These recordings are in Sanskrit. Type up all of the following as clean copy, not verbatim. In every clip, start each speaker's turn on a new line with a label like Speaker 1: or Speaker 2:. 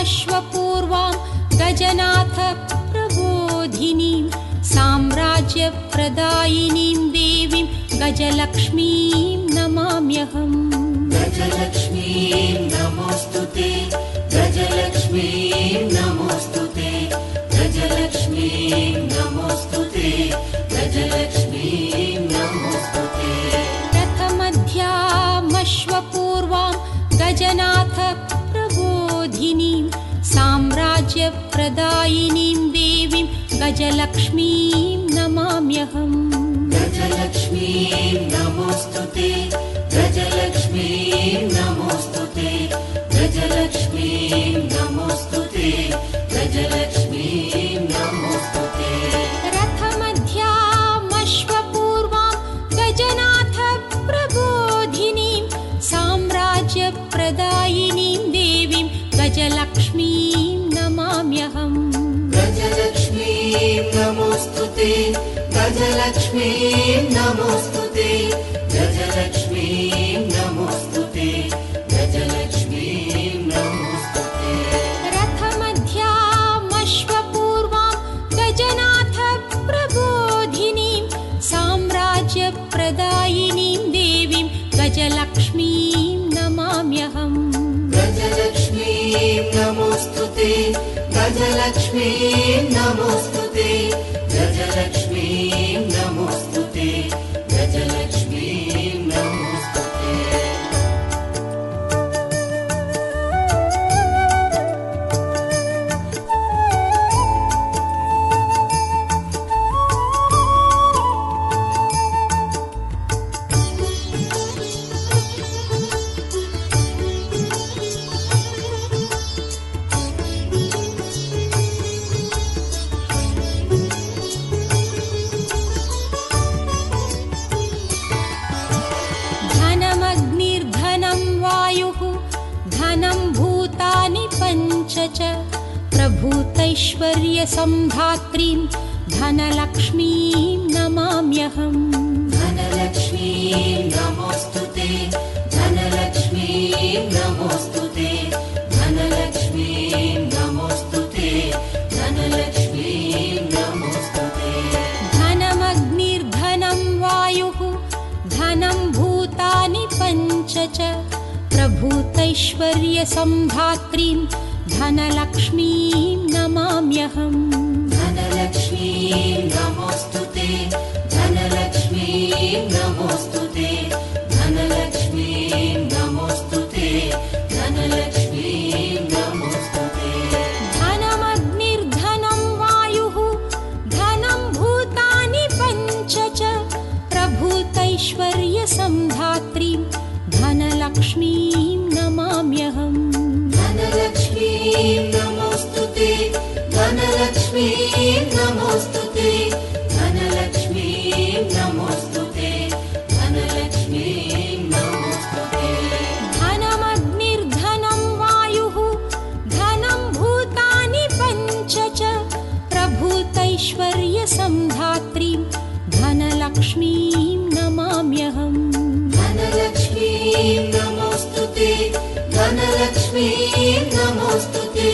Speaker 1: मश्वपूर्वां गजनाथ प्रबोधिनीं साम्राज्यप्रदायिनीं देवीं गजलक्ष्मीं नमाम्यहम्।
Speaker 2: गजलक्ष्मीं नमोऽस्तुते, गजलक्ष्मीं नमोऽस्तुते, गजलक्ष्मीं नमोऽस्तुते, गजलक्ष्मीं नमोऽस्तुते।
Speaker 1: रथमध्यामश्वपूर्वां गजनाथ प्रबोधिनीं साम्राज्यप्रदायिनीं देवीं गजलक्ष्मीं नमाम्यहम्।
Speaker 2: गजलक्ष्मीं नमोऽस्तुते, गजलक्ष्मीं नमोऽस्तुते, गजलक्ष्मीं नमोऽस्तुते, गजलक्ष्मीं नमोऽस्तुते।
Speaker 1: रथमध्यामश्वपूर्वां गजनाथ प्रबोधिनीं साम्राज्यप्रदायिनीं देवीं गजलक्ष्मीं नमाम्यहम्।
Speaker 2: गजलक्ष्मीं नमोऽस्तुते, गजलक्ष्मीं नमोऽस्तुते, गजलक्ष्मीं नमोऽस्तुते, गजलक्ष्मीं नमोऽस्तुते।
Speaker 1: रथमध्यामश्वपूर्वां गजनाथ प्रबोधिनीं साम्राज्यप्रदायिनीं देवीं गजलक्ष्मीं नमाम्यहम्।
Speaker 2: गजलक्ष्मीं नमोऽस्तुते, गजलक्ष्मीं नमोऽस्तुते, गजलक्ष्मीं नमोऽस्तुते, गजलक्ष्मीं नमोऽस्तुते।
Speaker 1: धनमग्निर्धनं वायुः धनं भूतानि पञ्च च प्रभूतैश्वर्यसम्धात्रीं धनलक्ष्मीं नमाम्यहम्।
Speaker 2: धनलक्ष्मीं नमोऽस्तुते, धनलक्ष्मीं नमोऽस्तुते, धनलक्ष्मीं नमोऽस्तुते, धनलक्ष्मीं नमोऽस्तुते।
Speaker 1: धनमग्निर्धनं वायुः धनं भूतानि पञ्च च प्रभूतैश्वर्यसम्धात्रीं धनलक्ष्मीं नमाम्यहम्।
Speaker 2: धनलक्ष्मीं नमोऽस्तुते, धनलक्ष्मीं नमोऽस्तुते, धनलक्ष्मीं नमोऽस्तुते, धनलक्ष्मीं नमोऽस्तुते।
Speaker 1: धनमग्निर्धनं वायुः धनं भूतानि पञ्च च प्रभूतैश्वर्यसम्धात्रीं धनलक्ष्मीं नमाम्यहम्।
Speaker 2: धनलक्ष्मीं नमोऽस्तुते, धनलक्ष्मीं नमोऽस्तुते, धनलक्ष्मीं नमोऽस्तुते, धनलक्ष्मीं नमोऽस्तुते।
Speaker 1: धनमग्निर्धनं वायुः धनं भूतानि पञ्च च प्रभूतैश्वर्यसम्धात्रीं धनलक्ष्मीं नमाम्यहम्।
Speaker 2: धनलक्ष्मीं नमोऽस्तुते, धनलक्ष्मीं नमोऽस्तुते,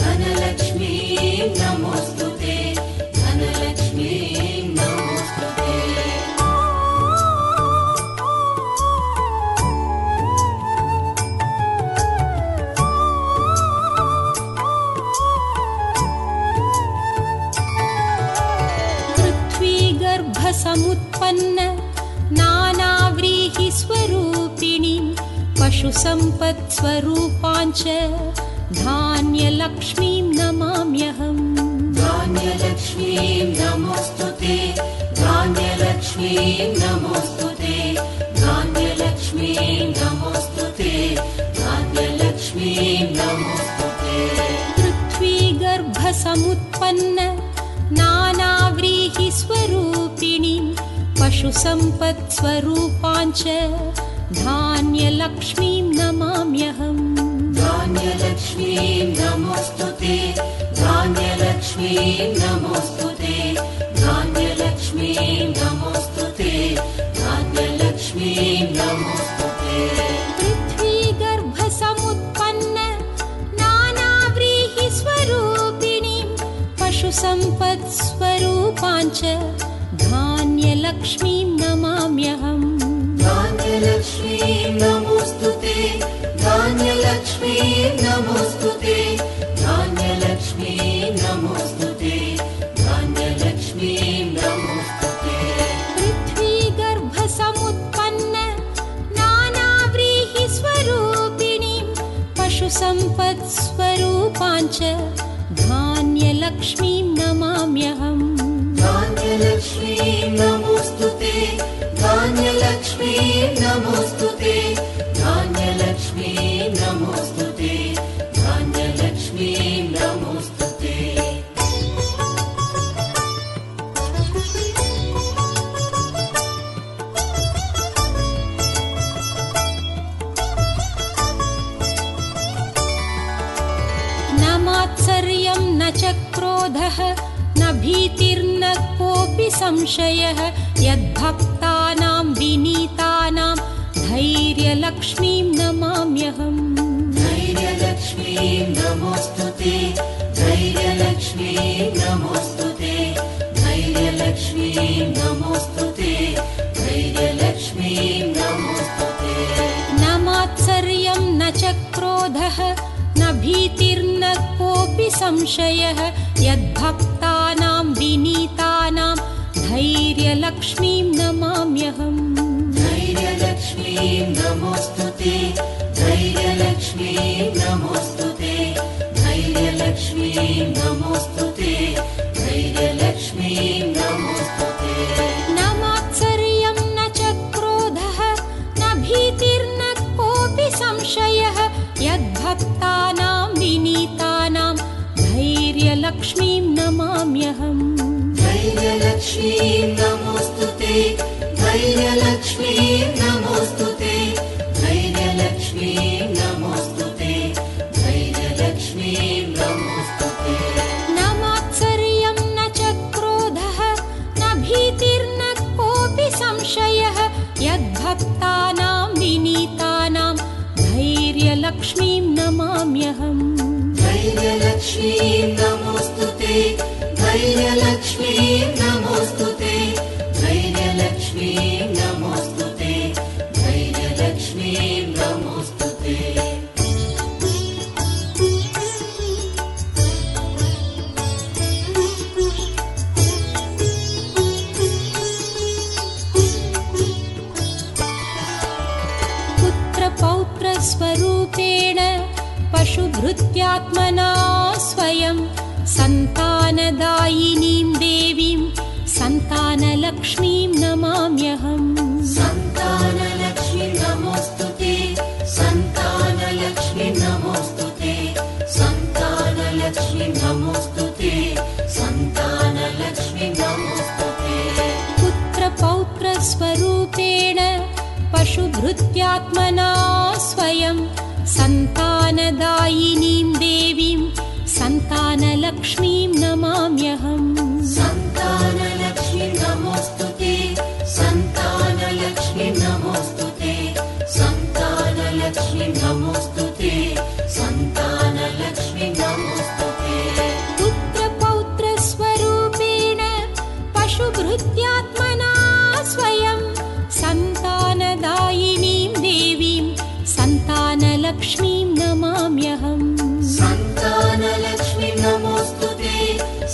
Speaker 2: धनलक्ष्मीं नमोऽस्तुते, धनलक्ष्मीं नमोऽस्तुते।
Speaker 1: पृथ्वीगर्भसमुत्पन्न नानाव्रीहिस्वरूपिणीं पशुसम्पत्स्वरूपाञ्च धान्यलक्ष्मीं नमाम्यहम्।
Speaker 2: धान्यलक्ष्मीं नमोऽस्तुते, धान्यलक्ष्मीं नमोऽस्तुते, धान्यलक्ष्मीं नमोऽस्तुते, धान्यलक्ष्मीं नमोऽस्तुते।
Speaker 1: पृथ्वीगर्भसमुत्पन्न नानाव्रीहिस्वरूपिणीं पशुसम्पत्स्वरूपाञ्च धान्यलक्ष्मीं नमाम्यहम्।
Speaker 2: धान्यलक्ष्मीं नमोऽस्तुते, धान्यलक्ष्मीं नमोऽस्तुते, धान्यलक्ष्मीं नमोऽस्तुते, धान्यलक्ष्मीं नमोऽस्तुते।
Speaker 1: पृथ्वीगर्भसमुत्पन्न नानाव्रीहिस्वरूपिणीं च धान्यलक्ष्मीं नमाम्यहम्
Speaker 2: धान्यलक्ष्मीं नमोऽस्तु ते धान्यलक्ष्मीं नमोऽस्तु ते धान्यलक्ष्मीं नमोऽस्तु ते धान्यलक्ष्मीं नमोऽस्तु ते
Speaker 1: पृथ्वीगर्भसमुत्पन्न नानाव्रीहिस्वरूपिणीं पशुसम्पत्स्वरूपाञ्च धान्यलक्ष्मीं नमाम्यहम्
Speaker 2: धान्यलक्ष्मीं नमोऽस्तु ते धान्यलक्ष्मीं नमोऽस्तु ते धान्यलक्ष्मीं नमोऽस्तु ते धान्यलक्ष्मीं नमोऽस्तु ते
Speaker 1: न मात्सर्यं न च क्रोधः न भीतिर्न कोऽपि संशयः यद्भक्तानां विनीतानां धैर्यलक्ष्मीं नमाम्यहम्
Speaker 2: धैर्यलक्ष्मीं नमोऽस्तु ते धैर्यलक्ष्मीं नमोऽस्तु ते धैर्यलक्ष्मीं नमोऽस्तु ते धैर्यलक्ष्मीं नमोऽस्तु ते
Speaker 1: न मात्सर्यं न च क्रोधः न भीतिर्न कोऽपि संशयः यद्भक्तानां विनीतानां धैर्यलक्ष्मीं नमाम्यहम्
Speaker 2: धैर्यलक्ष्मीं नमोऽस्तु ते धैर्यलक्ष्मीं नमोऽस्तु ते धैर्यलक्ष्मीं नमोऽस्तु ते धैर्यलक्ष्मीं नमोऽस्तु ते
Speaker 1: न मात्सर्यं न च क्रोधः न भीतिर्न कोऽपि संशयः यद्भक्तानां विनीतानां धैर्यलक्ष्मीं नमाम्यहम्
Speaker 2: धैर्यलक्ष्मीं नमोऽस्तु ते धैर्यलक्ष्मीं नमोऽस्तु ते धैर्यलक्ष्मीं नमोऽस्तु ते धैर्यलक्ष्मीं नमोऽस्तु ते
Speaker 1: न मात्सर्यं न च क्रोधः न भीतिर्न कोऽपि संशयः यद्भक्तानां विनीतानां धैर्यलक्ष्मीं नमाम्यहम्
Speaker 2: धैर्यलक्ष्मीं नमोऽस्तु ते धैर्यलक्ष्मीं नमोऽस्तु ते धैर्यलक्ष्मीं नमोऽस्तु ते धैर्यलक्ष्मीं नमोऽस्तु ते
Speaker 1: पुत्रपौत्रस्वरूपेण पशुभृत्यात्मना स्वयं सन्तानदायिनीं देवीं सन्तानलक्ष्मीं नमाम्यहम्
Speaker 2: सन्तानलक्ष्मीं नमोऽस्तु ते सन्तानलक्ष्मीं नमोऽस्तु ते सन्तानलक्ष्मीं नमोऽस्तु ते सन्तानलक्ष्मीं नमोऽस्तु ते
Speaker 1: पुत्रपौत्रस्वरूपेण पशुभृत्यात्मना स्वयं सन्तानदायिनीं देवीं सन्तानलक्ष्मीं नमाम्यहम्
Speaker 2: सन्तानलक्ष्मीं नमोऽस्तु ते सन्तानलक्ष्मीं नमोऽस्तु ते सन्तानलक्ष्मीं नमोऽस्तु ते सन्तानलक्ष्मीं नमोऽस्तु ते
Speaker 1: पुत्रपौत्रस्वरूपेण पशुभृत्यात्मना स्वयं सन्तानदायिनीं देवीं सन्तानलक्ष्मीं नमाम्यहम्
Speaker 2: सन्तानलक्ष्मीं नमोऽस्तु ते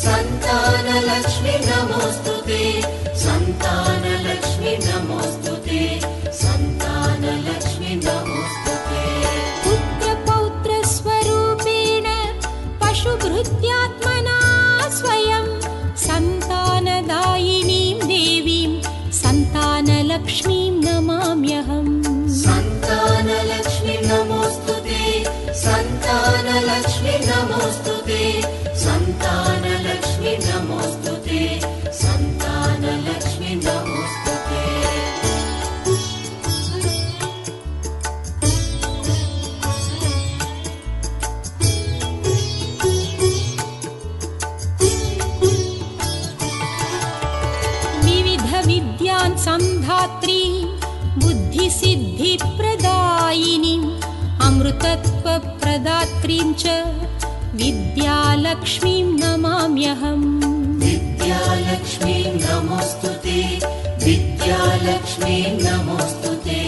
Speaker 2: सन्तानलक्ष्मीं नमोऽस्तु ते सन्तानलक्ष्मीं नमोऽस्तु ते सन्तानलक्ष्मीं नमोऽस्तु ते
Speaker 1: पुत्रपौत्रस्वरूपेण पशुभृत्यात्मना स्वयं सन्तानदायिनीं देवीं सन्तानलक्ष्मीं नमाम्यहम्
Speaker 2: सन्तानलक्ष्मीं नमोऽस्तु ते सन्तानलक्ष्मीं नमोऽस्तु ते सन्तानलक्ष्मीं नमोऽस्तु ते सन्तानलक्ष्मीं नमोऽस्तु ते
Speaker 1: विविधविद्यान् संधात्री बुद्धिसिद्धिप्रदायिनीम् अमृतत्वप्रदात्रीं च विद्यालक्ष्मीं नमाम्यहम्
Speaker 2: विद्यालक्ष्मी नमोऽस्तु ते विद्यालक्ष्मी नमोऽस्तु ते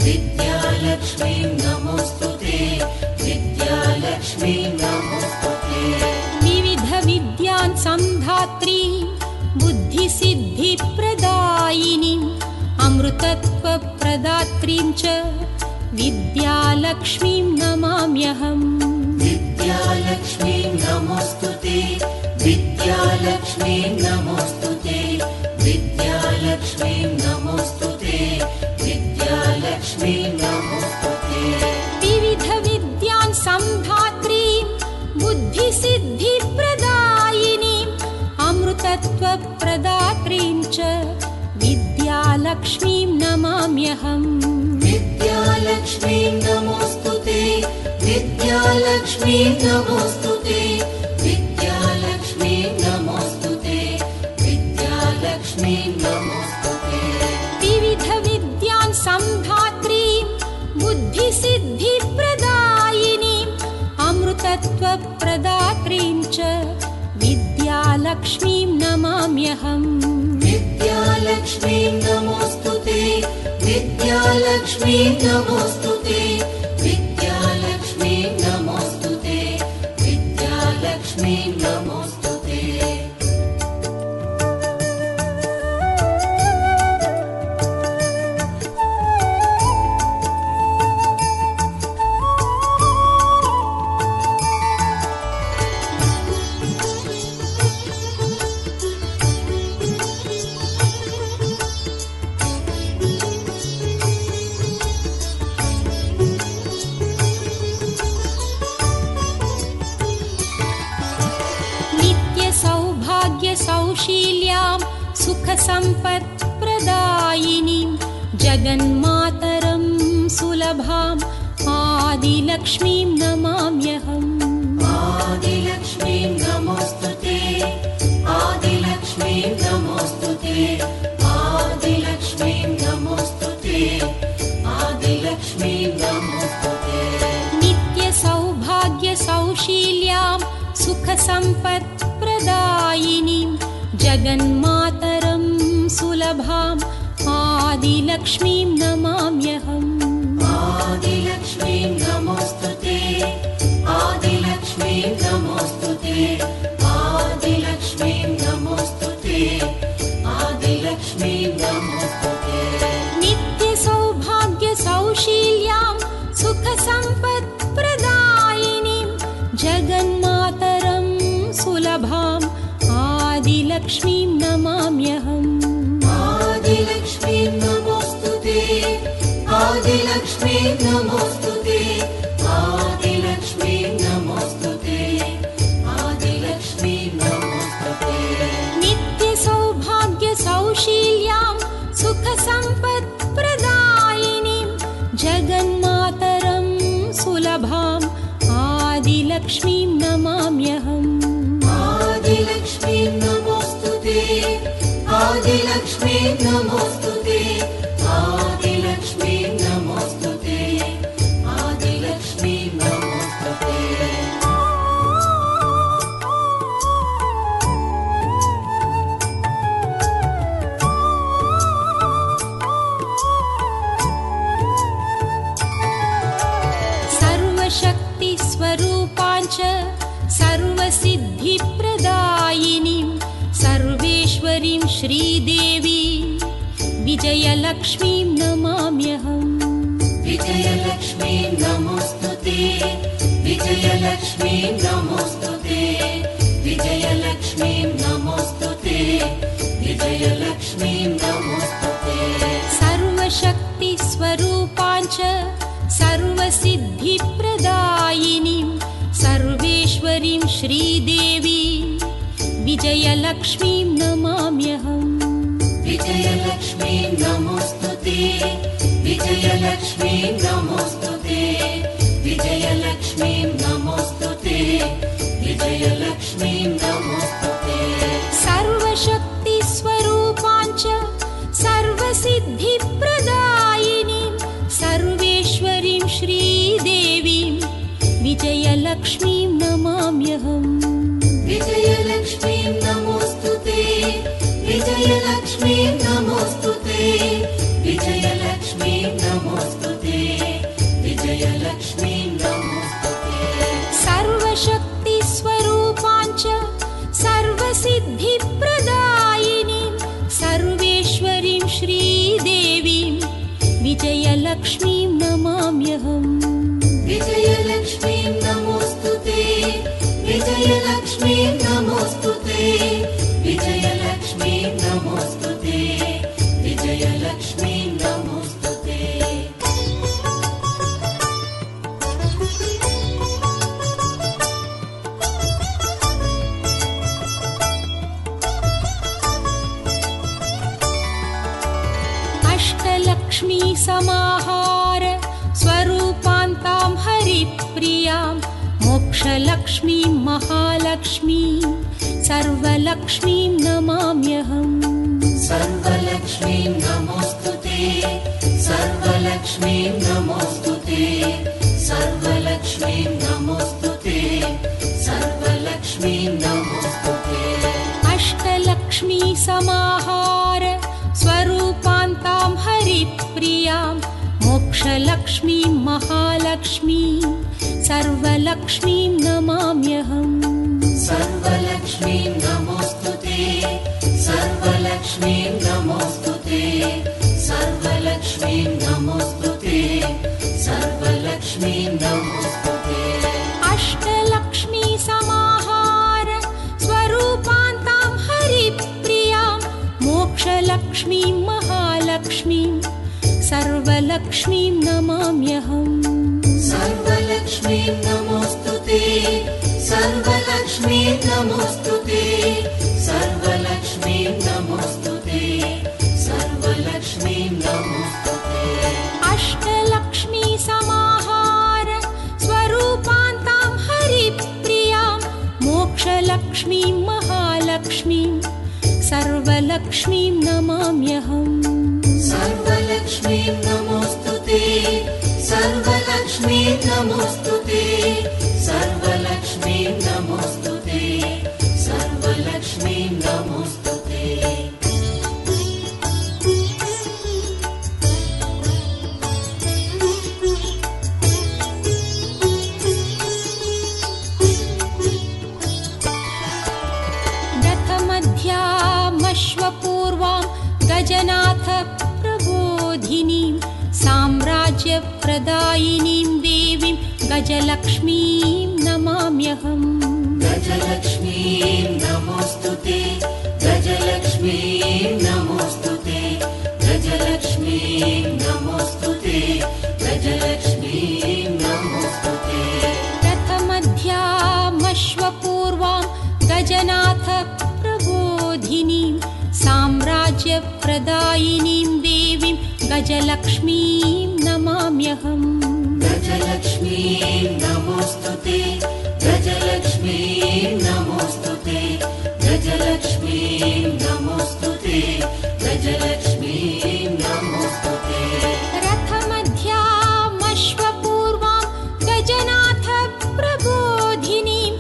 Speaker 2: विद्यालक्ष्मी नमोऽस्तु ते विद्यालक्ष्मी नमोऽस्तु ते
Speaker 1: विविध विद्यान् संधात्री बुद्धिसिद्धिप्रदायिनीम् अमृतत्वप्रदात्रीं च विद्यालक्ष्मीं नमाम्यहम्
Speaker 2: विद्यालक्ष्मी नमोऽस्तु ते विद्यालक्ष्मी नमोऽस्तु ते विद्यालक्ष्मी नमोऽस्तु ते विद्यालक्ष्मी नमोऽस्तु ते
Speaker 1: विविध विद्यान् संधात्रीं बुद्धिसिद्धिप्रदायिनीम् अमृतत्वप्रदात्रीं च विद्यालक्ष्मीं नमाम्यहम्
Speaker 2: विद्यालक्ष्मी नमोऽस्तु ते विद्यालक्ष्मी नमोऽस्तु ते विद्यालक्ष्मी नमोऽस्तु ते विद्यालक्ष्मी नमोऽस्तु ते
Speaker 1: विविध विद्यान् संधात्रीं बुद्धिसिद्धिप्रदायिनीम् अमृतत्वप्रदात्रीं च विद्यालक्ष्मीं नमाम्यहम्
Speaker 2: विद्यालक्ष्मी नमोऽस्तु ते विद्यालक्ष्मी नमोऽस्तु ते विद्यालक्ष्मी नमोऽस्तु ते विद्यालक्ष्मी नमोऽस्तु ते
Speaker 1: सौशील्यां सुखसम्पत्प्रदायिनीं जगन्मातरं सुलभाम् आदिलक्ष्मीं नमाम्यहम्
Speaker 2: आदिलक्ष्मी नमोऽस्तु ते आदिलक्ष्मी नमोऽस्तु ते आदिलक्ष्मी नमोऽस्तु ते आदिलक्ष्मी नमोऽस्तु ते
Speaker 1: नित्यसौभाग्यसौशील्यां सुखसम्पत्प्रदायिनीं जगन्मातरं सुलभाम् आदिलक्ष्मीं नमाम्यहम्
Speaker 2: आदिलक्ष्मी नमोऽस्तु ते आदिलक्ष्मी नमोऽस्तु ते आदिलक्ष्मी नमोऽस्तु ते आदिलक्ष्मी नमोऽस्तु ते
Speaker 1: नित्यसौभाग्यसौशील्यां सुखसम्पत्प्रदायिनीं जगन्मातरं सुलभाम् आदिलक्ष्मीं नमाम्यहम्
Speaker 2: आदिलक्ष्मी नमोऽस्तु ते आदिलक्ष्मी नमोऽस्तु ते आदिलक्ष्मी नमोऽस्तु ते आदिलक्ष्मी नमोऽस्तु ते
Speaker 1: नित्यसौभाग्यसौशील्यां सुखसम्पत्प्रदायिनीं जगन्मातरं सुलभाम् आदिलक्ष्मीं नमाम्यहम्
Speaker 2: आदिलक्ष्मी नमोऽस्तु ते आदिलक्ष्मी नमोऽस्तु ते आदिलक्ष्मी नमोऽस्तु ते आदिलक्ष्मी नमोऽस्तु ते
Speaker 1: सर्वशक्तिस्वरूपाञ्च सर्वसिद्धिप्रदायिनीं सर्वेश्वरीं श्रीदेवी विजयलक्ष्मीं नमाम्यहम्
Speaker 2: विजयलक्ष्मी नमोऽस्तु ते विजयलक्ष्मी नमोऽस्तु ते विजयलक्ष्मी नमोऽस्तु ते विजयलक्ष्मी नमोऽस्तु ते
Speaker 1: सर्वशक्तिस्वरूपाञ्च सर्वसिद्धिप्रदायिनीं सर्वेश्वरीं श्रीदेवी विजयलक्ष्मीं नमाम्यहम्
Speaker 2: विजयलक्ष्मी नमोऽस्तु ते विजयलक्ष्मी नमोऽस्तु ते विजयलक्ष्मी नमोऽस्तु ते विजयलक्ष्मी नमोऽस्तु ते
Speaker 1: सर्वशक्तिस्वरूपाञ्च सर्वसिद्धिप्रदायिनीं सर्वेश्वरीं श्रीदेवीं विजयलक्ष्मीं नमाम्यहम्
Speaker 2: विजयलक्ष्मी नमोऽस्तु विजयलक्ष्मी नमोऽस्तुते विजयलक्ष्मी नमोऽस्तुते विजयलक्ष्मी नमोऽस्तुते
Speaker 1: सर्वशक्तिस्वरूपाञ्च सर्वसिद्धिप्रदायिनीं सर्वेश्वरीं श्रीदेवीं विजयलक्ष्मीं नमाम्यहम्
Speaker 2: विजयलक्ष्मी नमोऽस्तुते विजयलक्ष्मी नमोऽस्तुते विजयलक्ष्मी नमोऽस्तुते विजयलक्ष्मी नमोऽस्तुते
Speaker 1: अष्टलक्ष्मी समाहार स्वरूपान्तां हरिप्रियां मोक्षलक्ष्मीं महालक्ष्मीं सर्वलक्ष्मीं नमाम्यहम्
Speaker 2: सर्वलक्ष्मी नमोऽस्तुते सर्वलक्ष्मी नमोऽस्तुते सर्वलक्ष्मी नमोऽस्तुते सर्वलक्ष्मी नमोऽस्तुते
Speaker 1: अष्टलक्ष्मी समाहार स्वरूपान्तां हरिप्रियां मोक्षलक्ष्मीं महालक्ष्मीं सर्वलक्ष्मीं नमाम्यहम्
Speaker 2: सर्वलक्ष्मी नमोऽस्तुते सर्वलक्ष्मी नमोऽस्तुते सर्वलक्ष्मी नमोऽस्तुते सर्वलक्ष्मी नमोऽस्तुते
Speaker 1: अष्टलक्ष्मी समाहार स्वरूपान्तां हरिप्रियां मोक्षलक्ष्मीं महालक्ष्मीं सर्वलक्ष्मीं नमाम्यहम्
Speaker 2: सर्वलक्ष्मी नमोऽस्तुते सर्वलक्ष्मी नमोऽस्तुते सर्वलक्ष्मी नमोऽस्तुते सर्वलक्ष्मी नमोऽस्तुते
Speaker 1: अष्टलक्ष्मी समाहार स्वरूपान्तां हरिप्रियां मोक्षलक्ष्मीं महालक्ष्मीं सर्वलक्ष्मीं नमाम्यहम्
Speaker 2: सर्वलक्ष्मी नमोऽस्तुते सर्वलक्ष्मी नमोऽस्तुते सर्वलक्ष्मी नमोऽस्तुते सर्वलक्ष्मी नमोऽस्तुते
Speaker 1: दथमध्यामश्वपूर्वां गजनाथ प्रबोधिनीं साम्राज्यप्रदायिनीं देवीं गजलक्ष्मीं नमाम्यहम्
Speaker 2: गजलक्ष्मी नमोऽस्तुते गजलक्ष्मी नमोऽस्तुते गजलक्ष्मी नमोऽस्तुते गजलक्ष्मी नमोऽस्तुते
Speaker 1: प्रथमध्यामश्वपूर्वां गजनाथ प्रबोधिनीं साम्राज्यप्रदायिनीं देवीं गजलक्ष्मीं नमाम्यहम्
Speaker 2: गजलक्ष्मी नमोऽस्तुते गजलक्ष्मी नमोऽस्तुते गजलक्ष्मी नमोऽस्तुते गजलक्ष्मी नमोऽस्तुते
Speaker 1: रथमध्यामश्वपूर्वां गजनाथ प्रबोधिनीं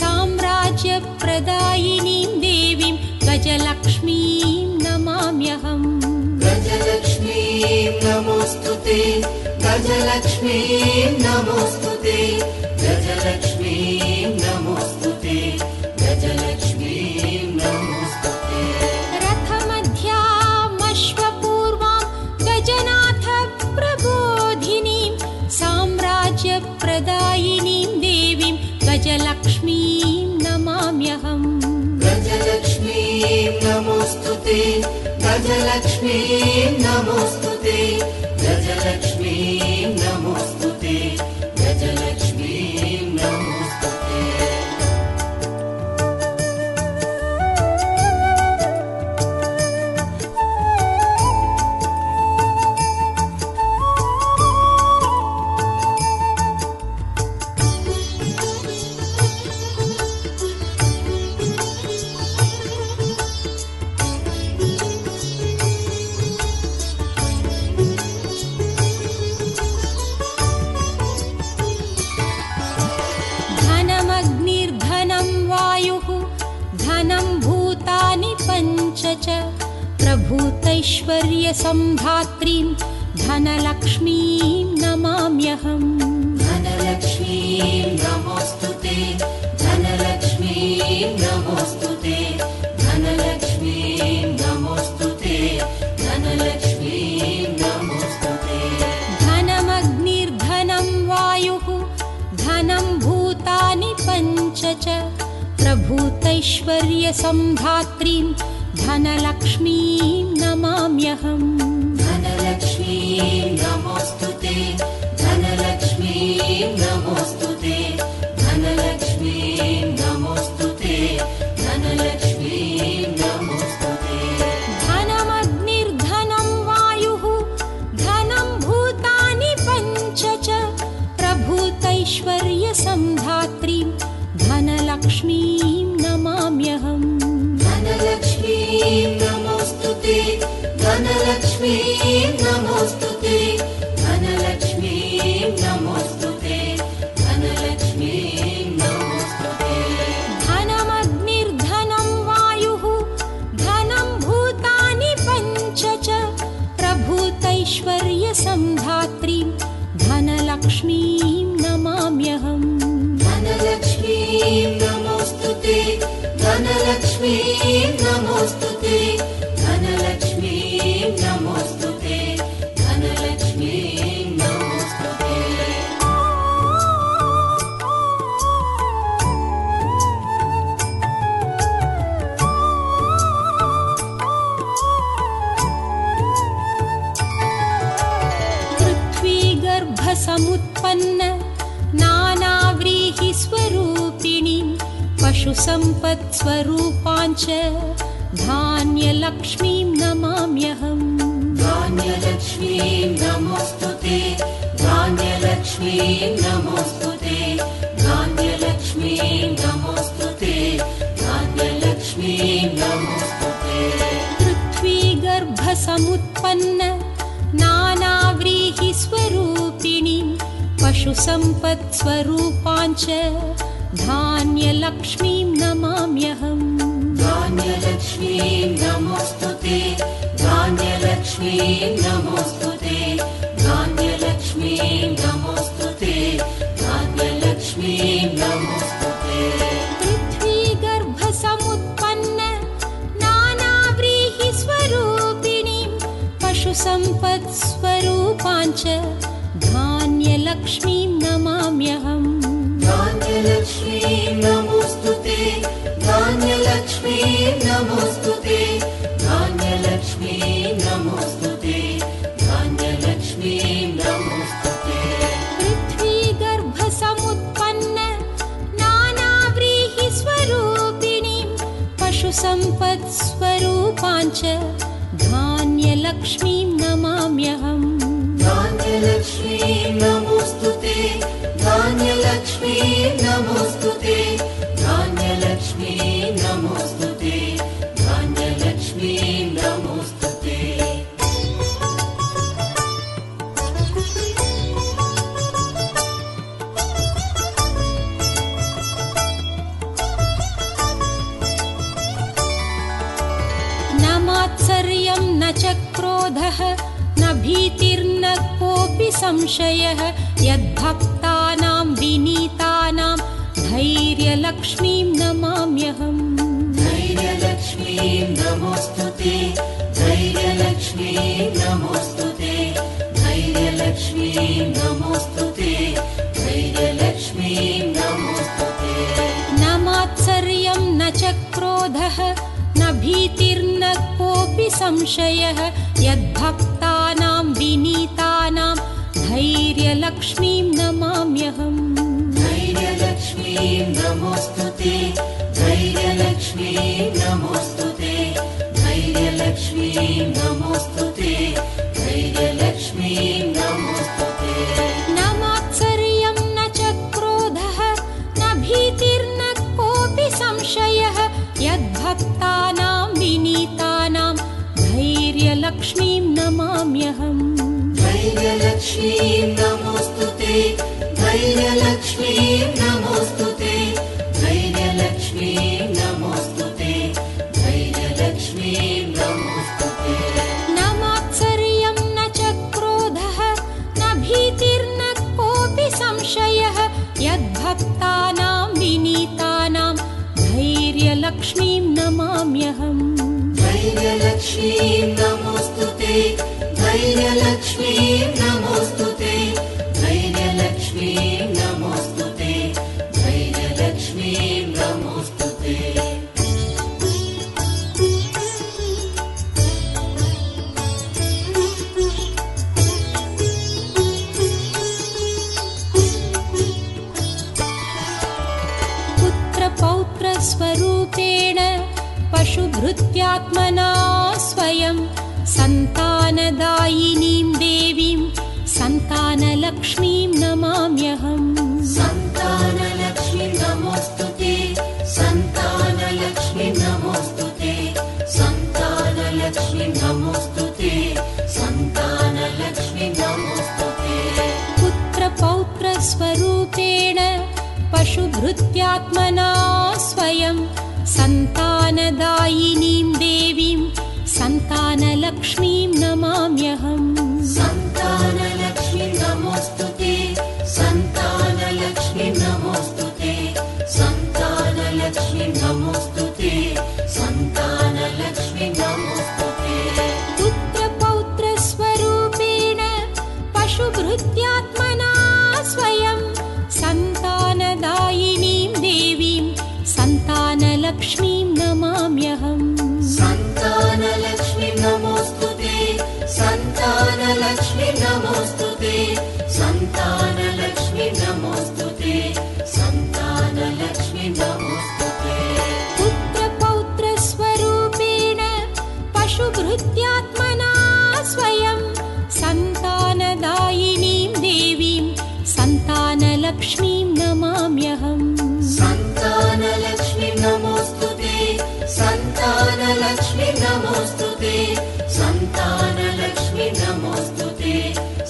Speaker 1: साम्राज्यप्रदायिनीं देवीं गजलक्ष्मीं नमाम्यहम्
Speaker 2: गजलक्ष्मी नमोऽस्तुते गजलक्ष्मी नमोऽस्तुते गजलक्ष्मी नमोऽस्तुते गजलक्ष्मी नमोऽस्तुते
Speaker 1: रथमध्यामश्वपूर्वां गजनाथ प्रबोधिनीं साम्राज्यप्रदायिनीं देवीं गजलक्ष्मीं नमाम्यहम्
Speaker 2: गजलक्ष्मी नमोऽस्तुते गजलक्ष्मी नमोऽस्तुते गजलक्ष्मी नमोऽस्तुते गजलक्ष्मी नमोऽस्तुते
Speaker 1: च प्रभूतैश्वर्यसम्धात्रीं धनलक्ष्मीं नमाम्यहम्
Speaker 2: धनलक्ष्मीं नमोऽस्तुते धनलक्ष्मीं नमोऽस्तुते धनलक्ष्मीं नमोऽस्तुते धनलक्ष्मीं नमोऽस्तुते
Speaker 1: धनमग्निर्धनं वायुः धनं भूतानि पञ्च च प्रभूतैश्वर्यसम्धात्रीं धनलक्ष्मीं नमाम्यहम्
Speaker 2: धनलक्ष्मीं नमोऽस्तुते धनलक्ष्मीं नमोऽस्तुते धनलक्ष्मीं नमोऽस्तुते धनलक्ष्मीं नमोऽस्तुते
Speaker 1: धनमग्निर्धनं वायुः धनं भूतानि पञ्च च प्रभूतैश्वर्यसम्धात्रीं धनलक्ष्मीं नमाम्यहम्
Speaker 2: धनलक्ष्मीं नमोऽस्तुते धनलक्ष्मीं नमोऽस्तुते धनलक्ष्मीं नमोऽस्तुते धनलक्ष्मीं नमोऽस्तुते
Speaker 1: धनमग्निर्धनं वायुः धनं भूतानि पञ्च च प्रभूतैश्वर्यसम्धात्रीं धनलक्ष्मीं नमाम्यहम्
Speaker 2: धनलक्ष्मीं नमोऽस्तुते धनलक्ष्मीं नमोऽस्तुते धनलक्ष्मीं नमोऽस्तुते धनलक्ष्मीं नमोऽस्तुते
Speaker 1: पृथ्वीगर्भसमुत्पन्न नानाव्रीहिस्वरूपिणीं पशुसम्पत्स्वरूपाञ्च धान्यलक्ष्मीं नमाम्यहम्
Speaker 2: धान्यलक्ष्मीं नमोऽस्तुते धान्यलक्ष्मीं नमोऽस्तुते धान्यलक्ष्मीं नमोऽस्तुते धान्यलक्ष्मीं नमोऽस्तुते
Speaker 1: पृथ्वीगर्भसमुत्पन्न नानाव्रीहिस्वरूपिणीं पशुसम्पत्स्वरूपाञ्च धान्यलक्ष्मीं नमाम्यहम्
Speaker 2: धान्यलक्ष्मीं नमोऽस्तुते धान्यलक्ष्मीं नमोऽस्तुते धान्यलक्ष्मीं नमोऽस्तुते धान्यलक्ष्मीं नमोऽस्तुते
Speaker 1: पृथ्वीगर्भसमुत्पन्न नानाव्रीहिस्वरूपिणीं पशुसम्पत्स्वरूपाञ्च धान्यलक्ष्मीं नमाम्यहम्
Speaker 2: धान्यलक्ष्मीं नमोऽस्तुते धान्यलक्ष्मीं नमोऽस्तुते धान्यलक्ष्मीं नमोऽस्तुते धान्यलक्ष्मीं नमोऽस्तुते
Speaker 1: पृथ्वीगर्भसमुत्पन्न नानाव्रीहिस्वरूपिणीं पशुसम्पत्स्वरूपाञ्च धान्यलक्ष्मीं नमाम्यहम्
Speaker 2: धान्यलक्ष्मीं नमोऽस्तुते धान्यलक्ष्मीं नमोऽस्तुते धान्यलक्ष्मीं नमोऽस्तुते धान्यलक्ष्मीं नमोऽस्तुते
Speaker 1: न मात्सर्यं न च क्रोधः न भीतिर्न कोऽपि संशयः यद्भक्तानां विनीतानां धैर्यलक्ष्मीं नमाम्यहम्
Speaker 2: धैर्यलक्ष्मीं नमोऽस्तुते धैर्यलक्ष्मीं नमोऽस्तुते धैर्यलक्ष्मीं नमोऽस्तुते धैर्यलक्ष्मीं नमोऽस्तुते
Speaker 1: न मात्सर्यं न च क्रोधः न भीतिर्न कोऽपि संशयः यद्भक्तानां विनीतानां धैर्यलक्ष्मीं नमाम्यहम्
Speaker 2: धैर्यलक्ष्मीं नमोऽस्तुते धैर्यलक्ष्मीं नमोऽस्तुते धैर्यलक्ष्मीं नमोऽस्तुते धैर्यलक्ष्मीं नमोऽस्तुते
Speaker 1: न मात्सर्यं न च क्रोधः न भीतिर्न कोऽपि संशयः यद्भक्तानां विनीतानां धैर्यलक्ष्मीं नमाम्यहम्
Speaker 2: धैर्यलक्ष्मीं नमोऽस्तुते धैर्यलक्ष्मीं नमोऽस्तुते धैर्यलक्ष्मीं नमोऽस्तुते धैर्यलक्ष्मीं
Speaker 1: यद्भक्तानां विनीतानां धैर्यलक्ष्मीं नमाम्यहम्
Speaker 2: धैर्यलक्ष्मीं नमोऽस्तुते धैर्यलक्ष्मीं नमोऽस्तुते धैर्यलक्ष्मीं नमोऽस्तुते धैर्यलक्ष्मीं नमोऽस्तुते
Speaker 1: पुत्रपौत्रस्वरूपेण पशुभृत्यात्मना स्वयं सन्तानदायिनीं देवीं सन्तानलक्ष्मीं नमाम्यहम्
Speaker 2: सन्तानलक्ष्मीं नमोऽस्तुते सन्तानलक्ष्मीं नमोऽस्तुते सन्तानलक्ष्मीं नमोऽस्तुते सन्तानलक्ष्मीं नमोऽस्तुते
Speaker 1: पुत्रपौत्रस्वरूपेण पशुभृत्यात्मना स्वयं सन्तानदायिनीं देवीं सन्तानलक्ष्मीं नमाम्यहम्
Speaker 2: सन्तानलक्ष्मीं नमोऽस्तुते सन्तानलक्ष्मीं नमोऽस्तुते सन्तानलक्ष्मीं नमोऽस्तुते सन्तानलक्ष्मीं नमोऽस्तुते
Speaker 1: पुत्रपौत्रस्वरूपेण पशुभृत्यात्मना स्वयं सन्तानदायिनीं देवीं सन्तानलक्ष्मीं नमाम्यहम्
Speaker 2: सन्तानलक्ष्मीं नमोऽस्तुते सन्तानलक्ष्मीं नमोऽस्तुते सन्तानलक्ष्मीं नमोऽस्तुते सन्तानलक्ष्मीं नमोऽस्तुते
Speaker 1: पुत्रपौत्रस्वरूपेण पशुभृत्यात्मना स्वयं सन्तानदायिनीं देवीं सन्तानलक्ष्मीं नमाम्यहम्
Speaker 2: सन्तानलक्ष्मीं नमोऽस्तुते सन्तानलक्ष्मीं नमोऽस्तुते सन्तानलक्ष्मीं नमोऽस्तुते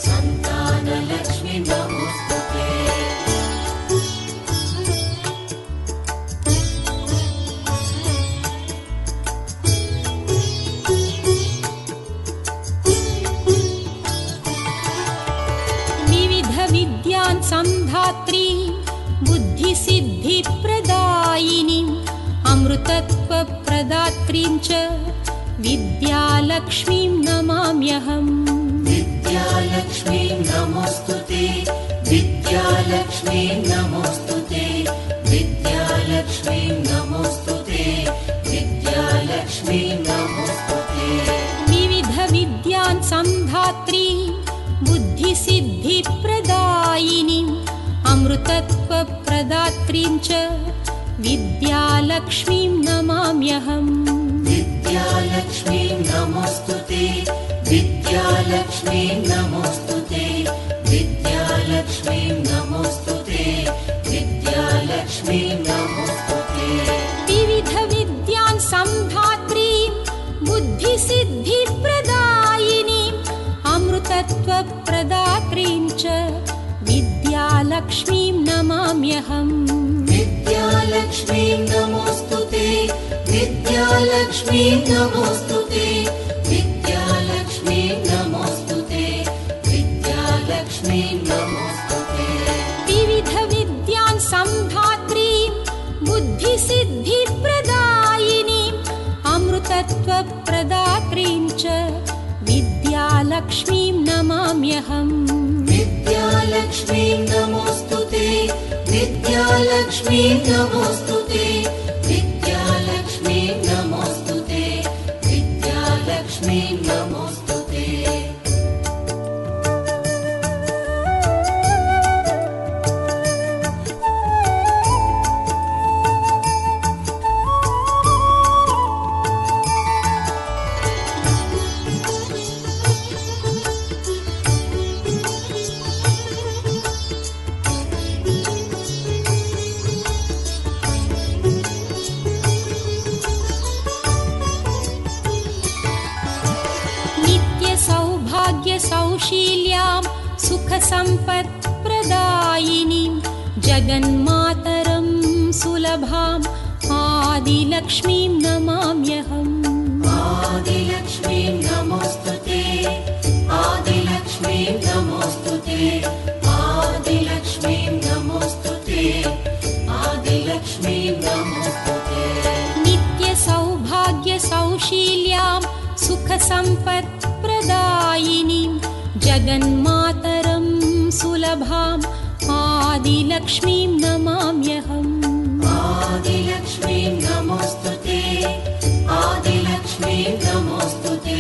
Speaker 2: सन्तानलक्ष्मीं नमोऽस्तुते
Speaker 1: विविधविद्यान् संधात्री बुद्धिसिद्धिप्रदायिनीम् अमृतत्वप्रदात्रीं च विद्यालक्ष्मीं नमाम्यहम्
Speaker 2: विद्यालक्ष्मीं नमोऽस्तुते विद्यालक्ष्मीं नमोऽस्तुते विद्यालक्ष्मीं नमोऽस्तुते विद्यालक्ष्मीं नमोऽस्तुते
Speaker 1: विविधविद्यान् संधात्री बुद्धिसिद्धिप्रदायिनीम् अमृतत्वप्रदात्रीं च विद्यालक्ष्मीं नमाम्यहम्
Speaker 2: विद्यालक्ष्मीं नमोऽस्तुते विद्यालक्ष्मीं नमोऽस्तुते विद्यालक्ष्मीं नमोऽस्तुते विद्यालक्ष्मीं नमोऽस्तुते
Speaker 1: विविधविद्यान् संधात्रीं बुद्धिसिद्धिप्रदायिनीम् अमृतत्वप्रदात्रीं च विद्यालक्ष्मीं नमाम्यहम्
Speaker 2: विद्यालक्ष्मीं नमोऽस्तुते विद्यालक्ष्मीं नमोऽस्तुते विद्यालक्ष्मीं नमोऽस्तुते विद्यालक्ष्मीं नमोऽस्तुते
Speaker 1: विविधविद्यान् संधात्रीं बुद्धिसिद्धिप्रदायिनीम् अमृतत्वप्रदात्रीं च विद्यालक्ष्मीं नमाम्यहम्
Speaker 2: विद्यालक्ष्मीं नमोऽस्तुते विद्यालक्ष्मीं नमोऽस्तुते विद्यालक्ष्मीं नमोऽस्तुते विद्यालक्ष्मीं नमोऽस्तुते
Speaker 1: सौशील्यां सुखसम्पत्प्रदायिनीं जगन्मातरं सुलभाम् आदिलक्ष्मीं नमाम्यहम्
Speaker 2: आदिलक्ष्मीं नमोऽस्तुते आदिलक्ष्मीं नमोऽस्तुते आदिलक्ष्मीं नमोऽस्तुते
Speaker 1: सुखसम्पत्प्रदायिनीं जगन्मातरं सुलभाम् आदिलक्ष्मीं नमाम्यहम्
Speaker 2: आदिलक्ष्मीं नमोऽस्तुते आदिलक्ष्मीं नमोऽस्तुते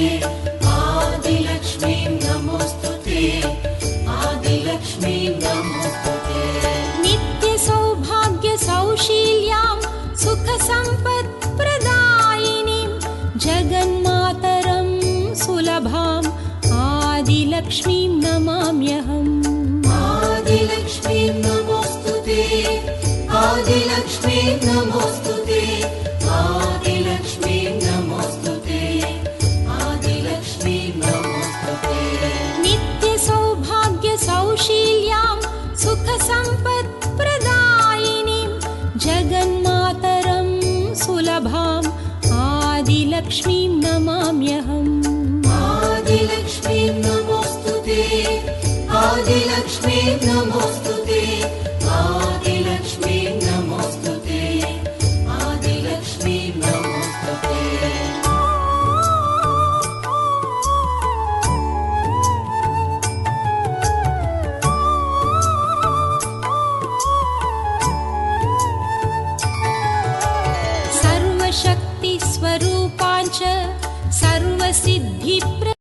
Speaker 2: आदिलक्ष्मीं नमोऽस्तुते आदिलक्ष्मीं नमोऽस्तुते
Speaker 1: नित्यसौभाग्यसौशील्यां सुखसम्पत्प्रदायिनीं जगन्मातरं सुलभाम् आदिलक्ष्मीं नमाम्यहम्
Speaker 2: आदिलक्ष्मीं नमोऽस्तुते आदिलक्ष्मीं नमोऽस्तुते आदिलक्ष्मीं नमोऽस्तुते आदिलक्ष्मीं नमोऽस्तुते
Speaker 1: नित्यसौभाग्यसौशील्यां सुखसम्पत्प्रदायिनीं जगन्मातरं सुलभाम् आदिलक्ष्मीं नमाम्यहम्
Speaker 2: आदिलक्ष्मीं नमोऽस्तुते आदिलक्ष्मीं नमोऽस्तुते आदिलक्ष्मीं नमोऽस्तुते आदिलक्ष्मीं नमोऽस्तुते
Speaker 1: सर्वशक्तिस्वरूपाञ्च सर्वसिद्धिप्र